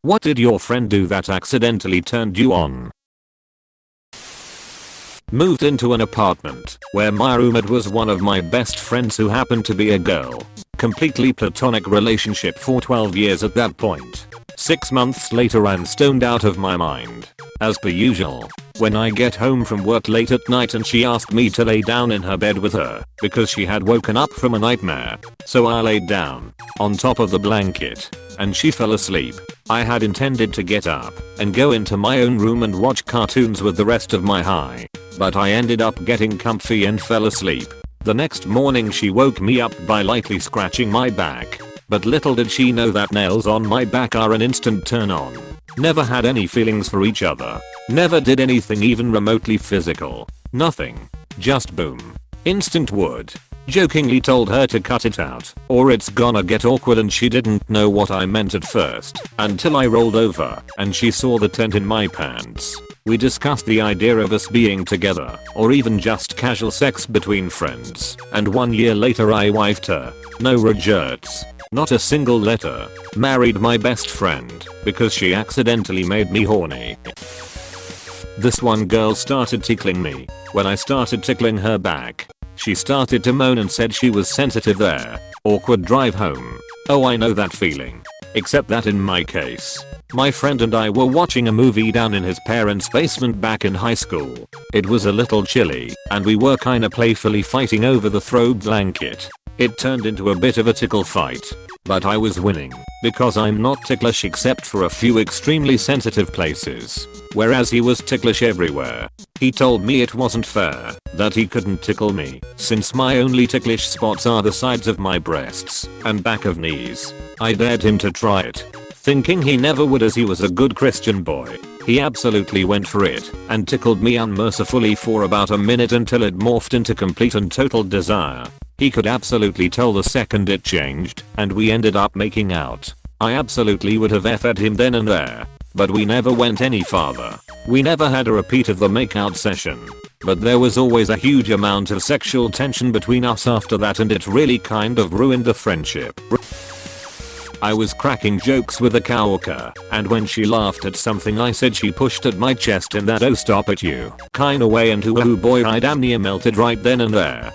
What did your friend do that accidentally turned you on? Moved into an apartment where my roommate was one of my best friends who happened to be a girl. Completely platonic relationship for 12 years at that point. 6 months later I'm stoned out of my mind. As per usual, when I get home from work late at night and she asked me to lay down in her bed with her because she had woken up from a nightmare. So I laid down on top of the blanket and she fell asleep. I had intended to get up and go into my own room and watch cartoons with the rest of my high, but I ended up getting comfy and fell asleep. The next morning she woke me up by lightly scratching my back, but little did she know that nails on my back are an instant turn on. Never had any feelings for each other. Never did anything even remotely physical. Nothing. Just boom. Instant would. Jokingly told her to cut it out or it's gonna get awkward and she didn't know what I meant at first until I rolled over and she saw the tent in my pants. We discussed the idea of us being together or even just casual sex between friends and 1 year later I wifed her. No regrets. Not a single letter. Married my best friend because she accidentally made me horny. This one girl started tickling me. When I started tickling her back, she started to moan and said she was sensitive there. Awkward drive home. Oh, I know that feeling. Except that in my case, my friend and I were watching a movie down in his parents' basement back in high school. It was a little chilly and we were kinda playfully fighting over the throw blanket. It turned into a bit of a tickle fight, but I was winning because I'm not ticklish except for a few extremely sensitive places, whereas he was ticklish everywhere. He told me it wasn't fair that he couldn't tickle me since my only ticklish spots are the sides of my breasts and back of knees. I dared him to try it, thinking he never would as he was a good Christian boy. He absolutely went for it and tickled me unmercifully for about a minute until it morphed into complete and total desire. He could absolutely tell the second it changed and we ended up making out. I absolutely would have effed him then and there, but we never went any farther. We never had a repeat of the makeout session, but there was always a huge amount of sexual tension between us after that and it really kind of ruined the friendship. I was cracking jokes with a coworker and when she laughed at something I said she pushed at my chest in that "oh stop it you" kinda way and oh boy I damn near melted right then and there.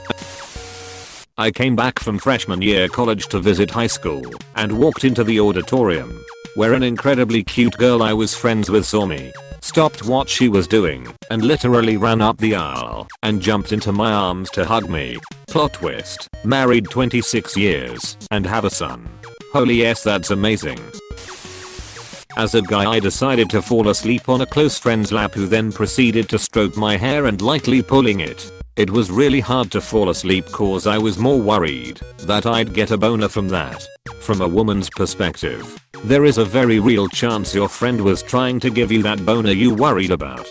I came back from freshman year college to visit high school and walked into the auditorium where an incredibly cute girl I was friends with saw me, stopped what she was doing and literally ran up the aisle and jumped into my arms to hug me. Plot twist, married 26 years and have a son. Holy yes, that's amazing. As a guy I decided to fall asleep on a close friend's lap who then proceeded to stroke my hair and lightly pulling it. It was really hard to fall asleep cause I was more worried that I'd get a boner from that. From a woman's perspective, there is a very real chance your friend was trying to give you that boner you worried about.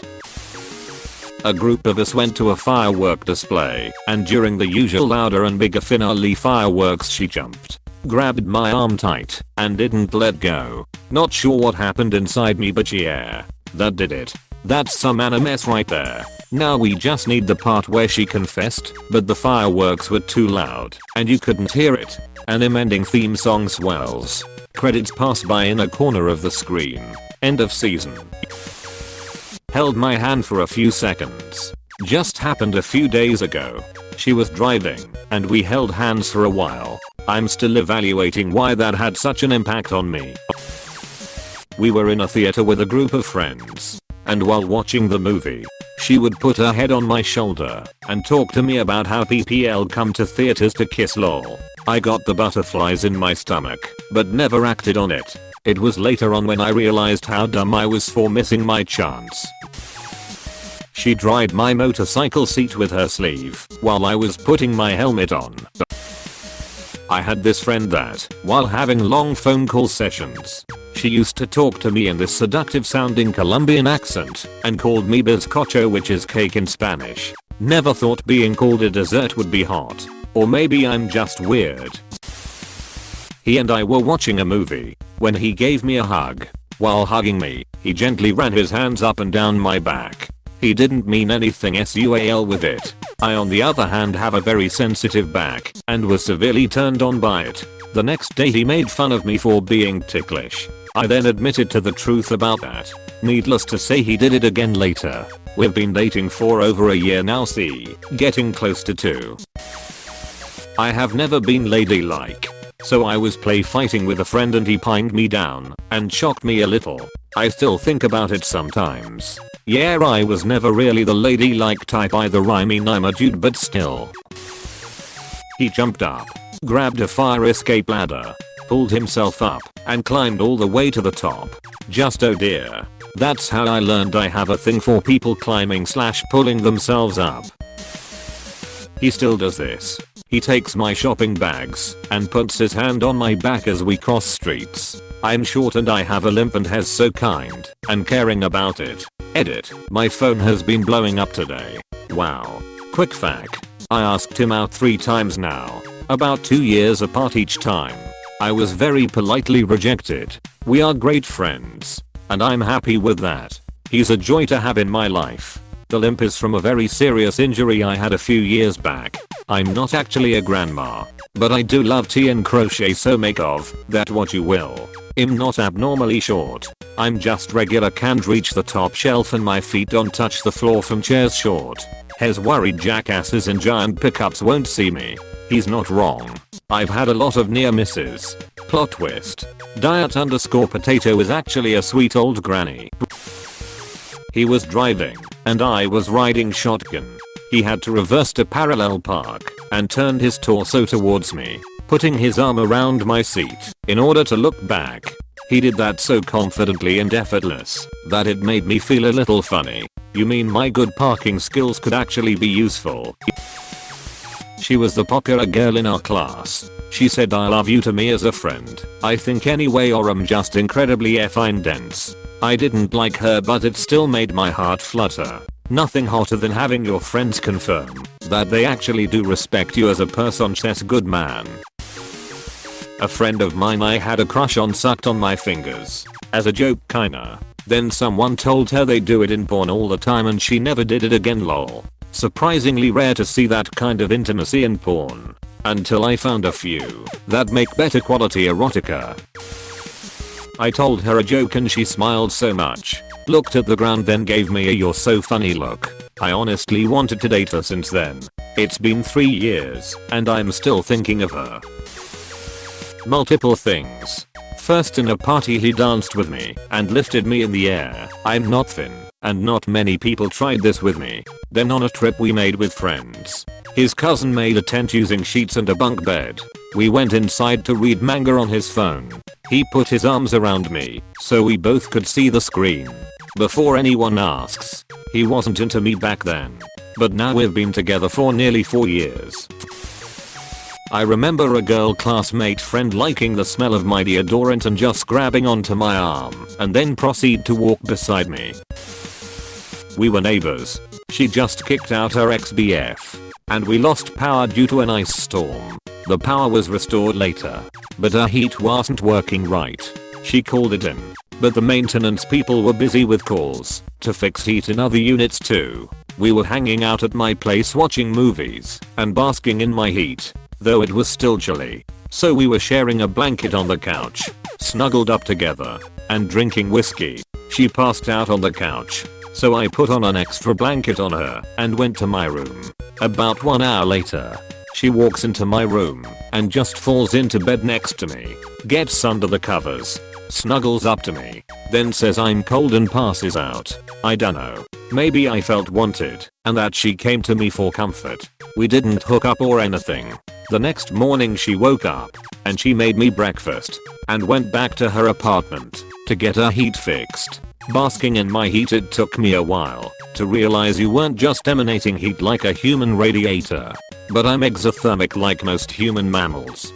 A group of us went to a firework display and during the usual louder and bigger finale fireworks she jumped, grabbed my arm tight and didn't let go. Not sure what happened inside me but yeah, that did it. That's some anime right there. Now we just need the part where she confessed, but the fireworks were too loud and you couldn't hear it. Anime ending theme song swells. Credits pass by in a corner of the screen. End of season. Held my hand for a few seconds. Just happened a few days ago. She was driving and we held hands for a while. I'm still evaluating why that had such an impact on me. We were in a theater with a group of friends. And while watching the movie, she would put her head on my shoulder and talk to me about how PPL come to theaters to kiss lol. I got the butterflies in my stomach, but never acted on it. It was later on when I realized how dumb I was for missing my chance. She dried my motorcycle seat with her sleeve while I was putting my helmet on. I had this friend that, while having long phone call sessions, she used to talk to me in this seductive sounding Colombian accent and called me bizcocho, which is cake in Spanish. Never thought being called a dessert would be hot. Or maybe I'm just weird. He and I were watching a movie when he gave me a hug. While hugging me, he gently ran his hands up and down my back. He didn't mean anything SUAL with it. I on the other hand have a very sensitive back and was severely turned on by it. The next day he made fun of me for being ticklish. I then admitted to the truth about that. Needless to say, he did it again later. We've been dating for over a year now, getting close to 2. I have never been ladylike. So I was play fighting with a friend and he pinned me down and shocked me a little. I still think about it sometimes. Yeah, I was never really the ladylike type either. I mean, I'm a dude, but still. He jumped up, grabbed a fire escape ladder, pulled himself up, and climbed all the way to the top. Just oh dear. That's how I learned I have a thing for people climbing/pulling themselves up. He still does this. He takes my shopping bags and puts his hand on my back as we cross streets. I'm short and I have a limp and he's so kind and caring about it. Edit. My phone has been blowing up today. Wow. Quick fact. I asked him out 3 times now. About 2 years apart each time. I was very politely rejected. We are great friends. And I'm happy with that. He's a joy to have in my life. The limp is from a very serious injury I had a few years back. I'm not actually a grandma, but I do love tea and crochet, so make of that what you will. I'm not abnormally short. I'm just regular, can't reach the top shelf and my feet don't touch the floor from chairs short. His worried jackasses in giant pickups won't see me. He's not wrong. I've had a lot of near misses. Plot twist. Diet_potato is actually a sweet old granny. He was driving, and I was riding shotgun. He had to reverse to parallel park, and turned his torso towards me, putting his arm around my seat, in order to look back. He did that so confidently and effortless, that it made me feel a little funny. You mean my good parking skills could actually be useful? She was the popular girl in our class. She said I love you to me as a friend, I think anyway, or I'm just incredibly effing dense. I didn't like her, but it still made my heart flutter. Nothing hotter than having your friends confirm that they actually do respect you as a person. Says good man. A friend of mine I had a crush on sucked on my fingers. As a joke kinda. Then someone told her they do it in porn all the time and she never did it again, lol. Surprisingly rare to see that kind of intimacy in porn. Until I found a few that make better quality erotica. I told her a joke and she smiled so much, looked at the ground, then gave me a "you're so funny" look. I honestly wanted to date her since then. It's been 3 years and I'm still thinking of her. Multiple things. First, in a party he danced with me and lifted me in the air. I'm not thin and not many people tried this with me. Then on a trip we made with friends. His cousin made a tent using sheets and a bunk bed. We went inside to read manga on his phone. He put his arms around me so we both could see the screen. Before anyone asks, he wasn't into me back then. But now we've been together for nearly 4 years. I remember a girl classmate friend liking the smell of my deodorant and just grabbing onto my arm and then proceed to walk beside me. We were neighbors. She just kicked out her ex-BF. And we lost power due to an ice storm. The power was restored later, but her heat wasn't working right. She called it in, but the maintenance people were busy with calls to fix heat in other units too. We were hanging out at my place watching movies and basking in my heat, though it was still chilly. So we were sharing a blanket on the couch, snuggled up together, and drinking whiskey. She passed out on the couch, so I put on an extra blanket on her and went to my room. About 1 hour later, she walks into my room and just falls into bed next to me, gets under the covers, snuggles up to me, then says I'm cold and passes out. I dunno. Maybe I felt wanted and that she came to me for comfort. We didn't hook up or anything. The next morning she woke up and she made me breakfast and went back to her apartment to get her heat fixed. Basking in my heat, it took me a while to realize you weren't just emanating heat like a human radiator, but I'm exothermic like most human mammals.